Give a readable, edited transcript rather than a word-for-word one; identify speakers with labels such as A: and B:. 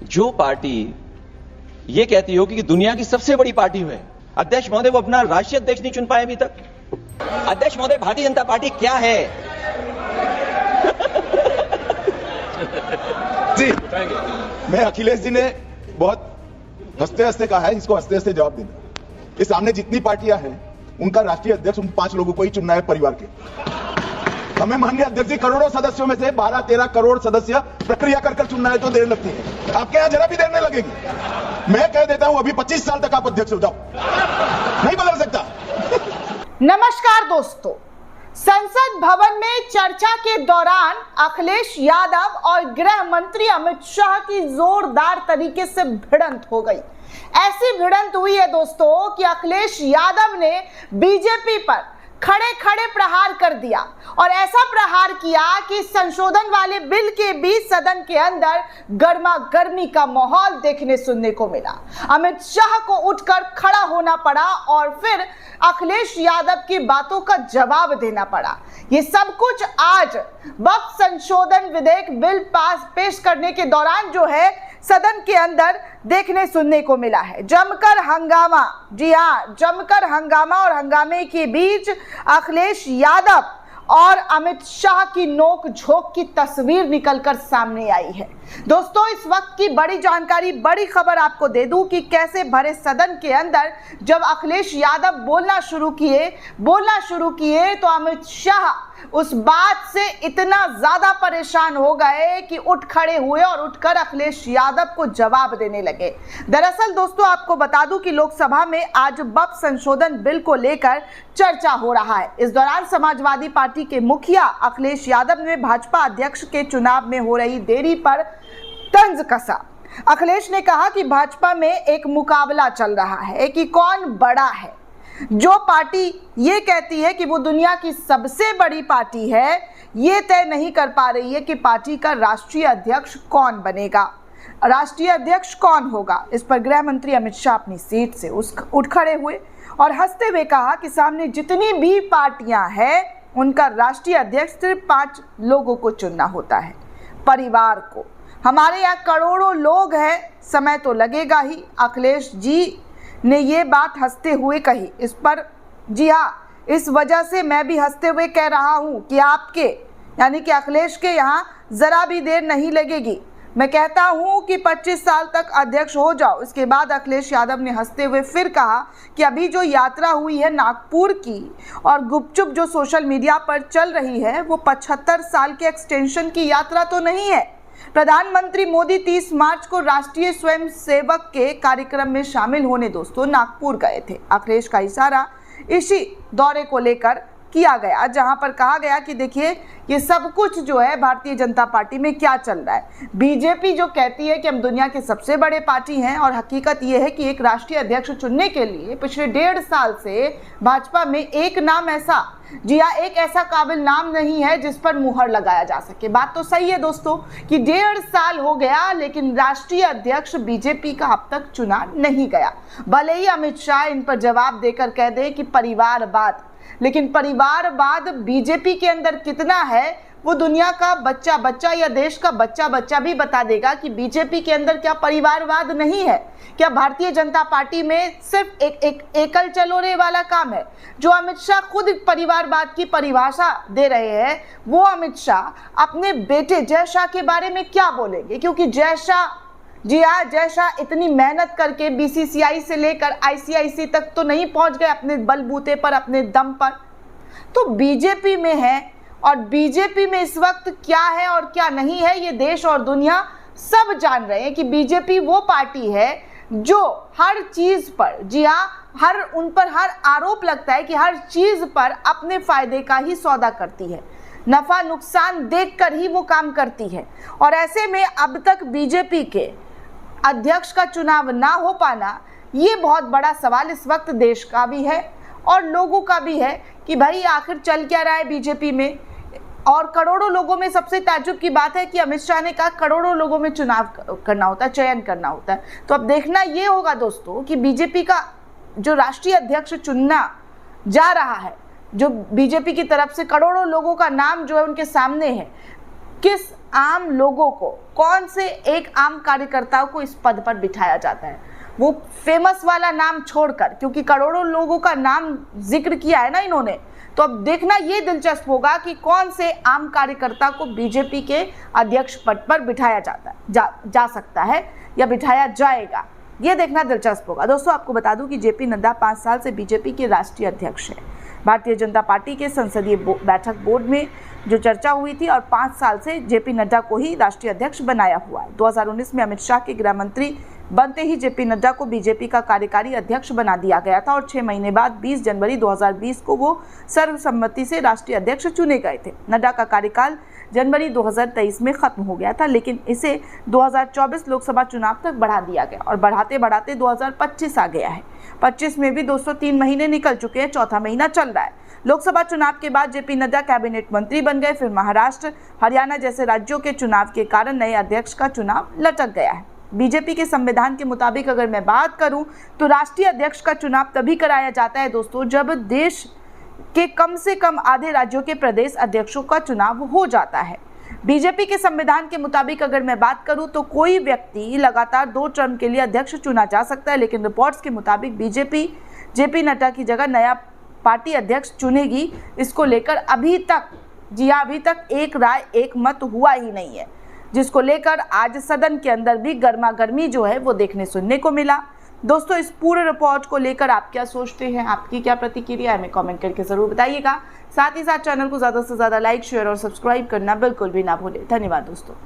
A: जो पार्टी ये कहती हो कि दुनिया की सबसे बड़ी पार्टी है, अध्यक्ष महोदय वो अपना राष्ट्रीय अध्यक्ष नहीं चुन पाए अभी तक। अध्यक्ष महोदय भारतीय जनता पार्टी क्या है?
B: जी, मैं अखिलेश जी ने बहुत हंसते हंसते कहा है, इसको हंसते हंसते जवाब देना। ये सामने जितनी पार्टियां हैं उनका राष्ट्रीय अध्यक्ष उन 5 लोगों को ही चुनना है परिवार के। हमें माननीय अध्यक्ष जी करोड़ों सदस्यों में से 12-13 करोड़ सदस्य प्रक्रिया कर चुनना है तो देर लगती है, आपके यहां जरा भी देर नहीं लगेगी। मैं कह देता हूं अभी 25 साल तक आप अध्यक्ष हो जाओ, नहीं बदल सकता।
C: नमस्कार दोस्तों, संसद भवन में चर्चा के दौरान अखिलेश यादव और गृह मंत्री अमित शाह की जोरदार तरीके से भिड़ंत हो गई। ऐसी भिड़ंत हुई है दोस्तों कि अखिलेश यादव ने बीजेपी पर खड़े खड़े प्रहार कर दिया और ऐसा प्रहार किया कि संशोधन वाले बिल के बीच सदन के अंदर गर्मा गर्मी का माहौल देखने सुनने को मिला। अमित शाह को उठकर खड़ा होना पड़ा और फिर अखिलेश यादव की बातों का जवाब देना पड़ा। ये सब कुछ आज वक्फ संशोधन विधेयक बिल पेश करने के दौरान जो है सदन के अंदर देखने सुनने को मिला है। जमकर हंगामा, जी हाँ, जमकर हंगामा और हंगामे के बीच अखिलेश यादव और अमित शाह की नोक झोंक की तस्वीर निकलकर सामने आई है। दोस्तों, इस वक्त की बड़ी जानकारी, बड़ी खबर आपको दे दूं कि कैसे भरे सदन के अंदर जब अखिलेश यादव बोलना शुरू किए तो अमित शाह उस बात से इतना ज्यादा परेशान हो गए कि उठ खड़े हुए और उठकर अखिलेश यादव को जवाब देने लगे। दरअसल दोस्तों, आपको बता दूं कि लोकसभा में आज वक्फ संशोधन बिल को लेकर चर्चा हो रहा है। इस दौरान समाजवादी पार्टी के मुखिया अखिलेश यादव ने भाजपा अध्यक्ष के चुनाव में हो रही देरी पर तंज कसा। अखिलेश ने कहा कि भाजपा में एक मुकाबला चल रहा है कि कौन बड़ा है। जो पार्टी ये कहती है कि वो दुनिया की सबसे बड़ी पार्टी है, ये तय नहीं कर पा रही है कि पार्टी का राष्ट्रीय अध्यक्ष कौन बनेगा, राष्ट्रीय अध्यक्ष कौन होगा। इस पर गृह मंत्री अमित शाह अपनी सीट से उठ खड़े हुए और हंसते हुए कहा कि सामने जितनी भी पार्टियां हैं उनका राष्ट्रीय अध्यक्ष सिर्फ 5 लोगों को चुनना होता है, परिवार को। हमारे यहाँ करोड़ों लोग हैं, समय तो लगेगा ही। अखिलेश जी ने ये बात हंसते हुए कही। इस पर जी हाँ, इस वजह से मैं भी हंसते हुए कह रहा हूँ कि आपके यानी कि अखिलेश के यहाँ जरा भी देर नहीं लगेगी। मैं कहता हूँ कि 25 साल तक अध्यक्ष हो जाओ। इसके बाद अखिलेश यादव ने हंसते हुए फिर कहा कि अभी जो यात्रा हुई है नागपुर की और गुपचुप जो सोशल मीडिया पर चल रही है वो 75 साल के एक्सटेंशन की यात्रा तो नहीं है। प्रधानमंत्री मोदी 30 मार्च को राष्ट्रीय स्वयंसेवक के कार्यक्रम में शामिल होने दोस्तों नागपुर गए थे। अखिलेश का इशारा इसी दौरे को लेकर किया गया, जहां पर कहा गया कि देखिए ये सब कुछ जो है भारतीय जनता पार्टी में क्या चल रहा है। बीजेपी जो कहती है कि हम दुनिया के सबसे बड़े पार्टी हैं और हकीकत ये है कि एक राष्ट्रीय अध्यक्ष चुनने के लिए पिछले 1.5 साल से भाजपा में एक नाम ऐसा, जी हाँ, एक ऐसा काबिल नाम नहीं है जिस पर मुहर लगाया जा सके। बात तो सही है दोस्तों कि 1.5 साल हो गया लेकिन राष्ट्रीय अध्यक्ष बीजेपी का अब तक चुना नहीं गया। भले ही अमित शाह इन पर जवाब देकर कह दे कि परिवारवाद, लेकिन परिवारवाद बीजेपी के अंदर कितना है वो दुनिया का बच्चा या देश का बच्चा भी बता देगा कि बीजेपी के अंदर क्या परिवारवाद नहीं है। क्या भारतीय जनता पार्टी में सिर्फ एक एकल चलोरे वाला काम है? जो अमित शाह खुद परिवारवाद की परिभाषा दे रहे हैं, वो अमित शाह अपने बेटे जय शाह के बारे में क्या बोलेंगे? क्योंकि जय शाह, जी हाँ, जय शाह इतनी मेहनत करके बीसीसीआई से लेकर आईसीआईसी तक तो नहीं पहुंच गए अपने बलबूते पर, अपने दम पर। तो बीजेपी में है और बीजेपी में इस वक्त क्या है और क्या नहीं है ये देश और दुनिया सब जान रहे हैं कि बीजेपी वो पार्टी है जो हर चीज पर, जी हाँ, उन पर हर आरोप लगता है कि हर चीज पर अपने फायदे का ही सौदा करती है, नफा नुकसान देखकर ही वो काम करती है। और ऐसे में अब तक बीजेपी के अध्यक्ष का चुनाव ना हो पाना ये बहुत बड़ा सवाल इस वक्त देश का भी है और लोगों का भी है कि भाई आखिर चल क्या रहा है बीजेपी में। और करोड़ों लोगों में सबसे ताज्जुब की बात है कि अमित शाह ने कहा करोड़ों लोगों में चुनाव करना होता है, चयन करना होता है। तो अब देखना ये होगा दोस्तों कि बीजेपी का जो राष्ट्रीय अध्यक्ष चुनना जा रहा है, जो बीजेपी की तरफ से करोड़ों लोगों का नाम जो है उनके सामने है, किस आम लोगों को, कौन से एक आम कार्यकर्ताओं को इस पद पर बिठाया जाता है, वो फेमस वाला नाम छोड़कर, क्योंकि करोड़ों लोगों का नाम जिक्र किया है ना इन्होंने। तो अब देखना ये दिलचस्प होगा कि कौन से आम कार्यकर्ता को बीजेपी के अध्यक्ष पद पर बिठाया जा सकता है या बिठाया जाएगा, ये देखना दिलचस्प होगा। दोस्तों आपको बता दूं कि जेपी नड्डा 5 साल से बीजेपी के राष्ट्रीय अध्यक्ष हैं। भारतीय जनता पार्टी के संसदीय बैठक बोर्ड में जो चर्चा हुई थी और 5 साल से जेपी नड्डा को ही राष्ट्रीय अध्यक्ष बनाया हुआ है। 2019 में अमित शाह के गृह मंत्री बनते ही जेपी नड्डा को बीजेपी का कार्यकारी अध्यक्ष बना दिया गया था और 6 महीने बाद 20 जनवरी 2020 को वो सर्वसम्मति से राष्ट्रीय अध्यक्ष चुने गए थे। नड्डा का कार्यकाल जनवरी 2023 में खत्म हो गया था, लेकिन इसे 2024 लोकसभा चुनाव तक बढ़ा दिया गया और बढ़ाते बढ़ाते 2025 आ गया है। 25 में भी 203 महीने निकल चुके हैं, चौथा महीना चल रहा है। लोकसभा चुनाव के बाद जेपी नड्डा कैबिनेट मंत्री बन गए, फिर महाराष्ट्र, हरियाणा जैसे राज्यों के चुनाव के कारण नए अध्यक्ष का चुनाव लटक गया है। बीजेपी के संविधान के मुताबिक अगर मैं बात करूं तो राष्ट्रीय अध्यक्ष का चुनाव तभी कराया जाता है दोस्तों जब देश के कम से कम आधे राज्यों के प्रदेश अध्यक्षों का चुनाव हो जाता है। बीजेपी के संविधान के मुताबिक अगर मैं बात करूं तो कोई व्यक्ति लगातार 2 टर्म के लिए अध्यक्ष चुना जा सकता है, लेकिन रिपोर्ट्स के मुताबिक बीजेपी जेपी नड्डा की जगह नया पार्टी अध्यक्ष चुनेगी। इसको लेकर अभी तक एक राय एक मत हुआ ही नहीं है, जिसको लेकर आज सदन के अंदर भी गर्मागर्मी जो है वो देखने सुनने को मिला। दोस्तों इस पूरे रिपोर्ट को लेकर आप क्या सोचते हैं, आपकी क्या प्रतिक्रिया है, हमें कमेंट करके जरूर बताइएगा। साथ ही साथ चैनल को ज़्यादा से ज़्यादा लाइक, शेयर और सब्सक्राइब करना बिल्कुल भी ना भूलें। धन्यवाद दोस्तों।